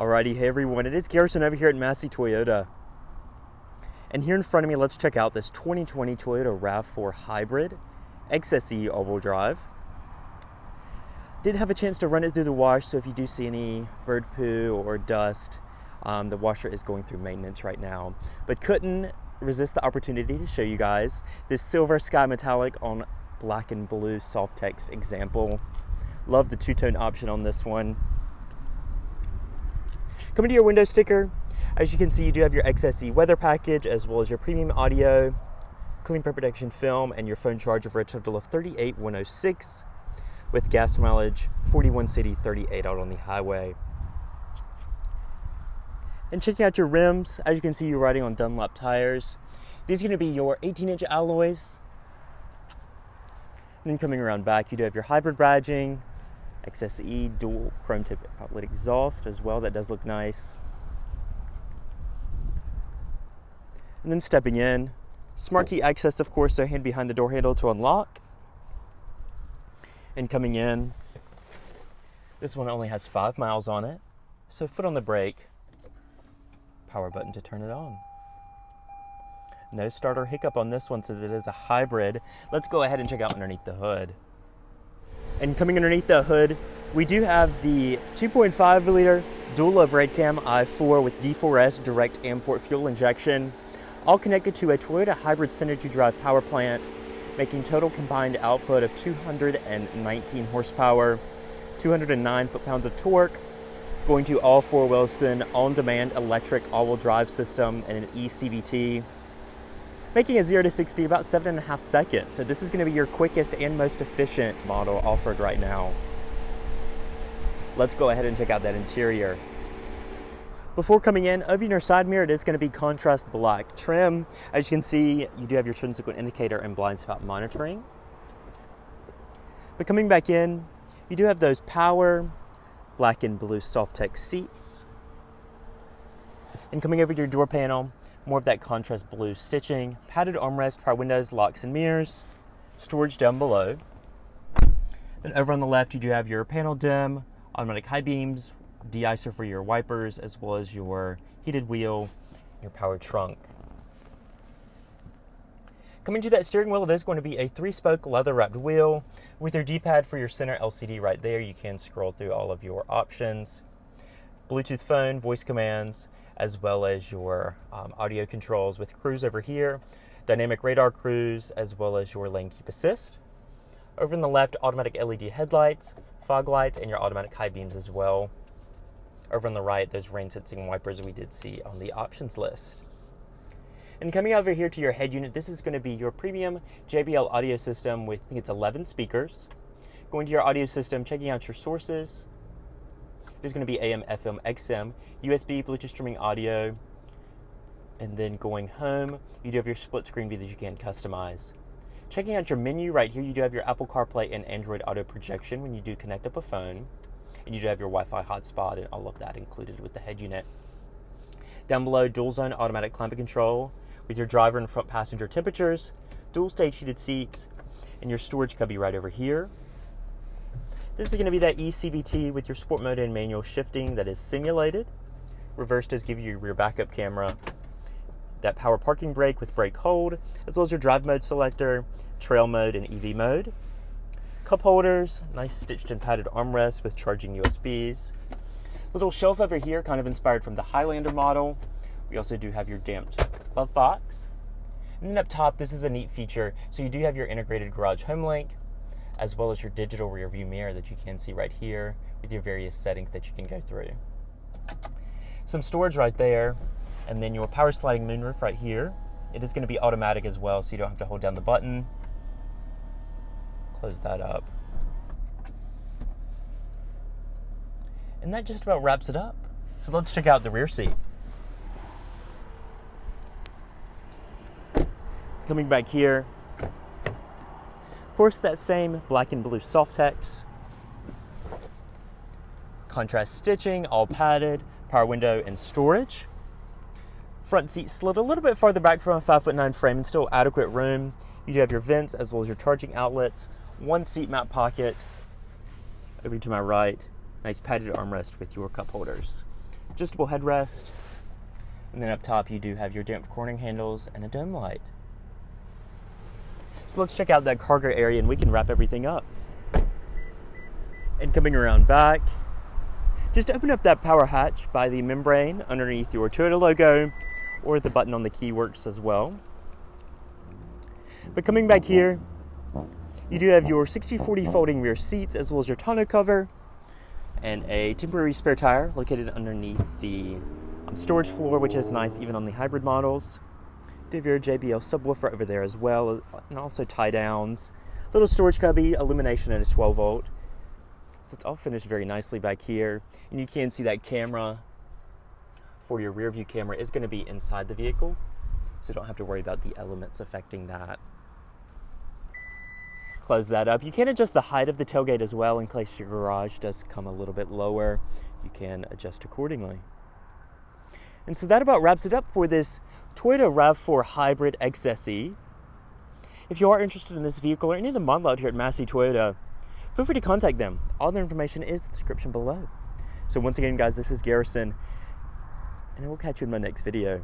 Alrighty, hey everyone, it is Garrison over here at Massey Toyota. And here in front of me, let's check out this 2020 Toyota Rav4 Hybrid XSE all-wheel drive. Didn't have a chance to run it through the wash, so if you do see any bird poo or dust, the washer is going through maintenance right now. But couldn't resist the opportunity to show you guys this silver sky metallic on black and blue soft text example. Love the two-tone option on this one. Coming to your window sticker, as you can see, you do have your XSE weather package as well as your premium audio, clean print protection film, and your phone charger for a total of $38,106 with gas mileage 41 city, 38 out on the highway. And checking out your rims, as you can see, you're riding on Dunlop tires. These are going to be your 18-inch alloys. And then coming around back, you do have your hybrid badging, XSE dual chrome tip outlet exhaust as well. That does look nice. And then stepping in, smart key access, of course, so hand behind the door handle to unlock. And coming in, this one only has 5 miles on it, so foot on the brake, power button to turn it on. No starter hiccup on this one since it is a hybrid. Let's go ahead and check out underneath the hood. And coming underneath the hood, we do have the 2.5 liter dual overhead cam i4 with D4S direct import fuel injection, all connected to a Toyota hybrid Synergy drive power plant, making total combined output of 219 horsepower, 209 foot-pounds of torque, going to all 4 wheels through an on-demand electric all-wheel drive system and an eCVT, making a 0 to 60 about 7.5 seconds. So this is going to be your quickest and most efficient model offered right now. Let's go ahead and check out that interior. Before coming in, over your side mirror, it is going to be contrast black trim. As you can see, you do have your turn signal indicator and blind spot monitoring. But coming back in, you do have those power black and blue soft text seats. And coming over to your door panel, more of that contrast blue stitching, padded armrest, power windows, locks and mirrors, storage down below. Then over on the left, you do have your panel dim, automatic high beams, de-icer for your wipers, as well as your heated wheel, your power trunk. Coming to that steering wheel, it is going to be a 3-spoke leather-wrapped wheel with your D-pad for your center LCD right there. You can scroll through all of your options. Bluetooth phone, voice commands, as well as your audio controls with cruise over here, dynamic radar cruise, as well as your lane keep assist. Over on the left, automatic LED headlights, fog lights, and your automatic high beams as well. Over on the right, those rain sensing wipers we did see on the options list. And coming over here to your head unit, this is going to be your premium JBL audio system with, I think it's 11 speakers. Going to your audio system, checking out your sources. It is going to be AM, FM, XM, USB, Bluetooth streaming audio, and then going home, you do have your split screen view that you can customize. Checking out your menu right here, you do have your Apple CarPlay and Android Auto projection when you do connect up a phone, and you do have your Wi-Fi hotspot and all of that included with the head unit. Down below, dual zone automatic climate control with your driver and front passenger temperatures, dual stage heated seats, and your storage cubby right over here. This is going to be that eCVT with your sport mode and manual shifting that is simulated. Reverse does give you your rear backup camera. That power parking brake with brake hold, as well as your drive mode selector, trail mode, and EV mode. Cup holders, nice stitched and padded armrests with charging USBs. Little shelf over here, kind of inspired from the Highlander model. We also do have your damped glove box. And then up top, this is a neat feature. So you do have your integrated garage home link, as well as your digital rear view mirror that you can see right here with your various settings that you can go through. Some storage right there, and then your power sliding moonroof right here. It is going to be automatic as well, so you don't have to hold down the button. Close that up. And that just about wraps it up. So let's check out the rear seat. Coming back here, of course, that same black and blue soft text. Contrast stitching, all padded, power window and storage. Front seat slid a little bit farther back from a 5'9" frame and still adequate room. You do have your vents as well as your charging outlets. One seat mount pocket. Over to my right, nice padded armrest with your cup holders. adjustable headrest, and then up top you do have your damped cornering handles and a dome light. So let's check out that cargo area and we can wrap everything up. And coming around back, just open up that power hatch by the membrane underneath your Toyota logo, or the button on the key works as well. But coming back here, you do have your 60/40 folding rear seats as well as your tonneau cover and a temporary spare tire located underneath the storage floor, which is nice even on the hybrid models. You do have your JBL subwoofer over there as well, and also tie downs, little storage cubby, illumination, and a 12 volt. So it's all finished very nicely back here. And you can see that camera for your rear view camera is going to be inside the vehicle, so you don't have to worry about the elements affecting that. Close that up. You can adjust the height of the tailgate as well in case your garage does come a little bit lower. You can adjust accordingly. And so that about wraps it up for this Toyota RAV4 Hybrid XSE. If you are interested in this vehicle or any of the model out here at Massey Toyota, feel free to contact them. All their information is in the description below. So once again, guys, this is Garrison, and I will catch you in my next video.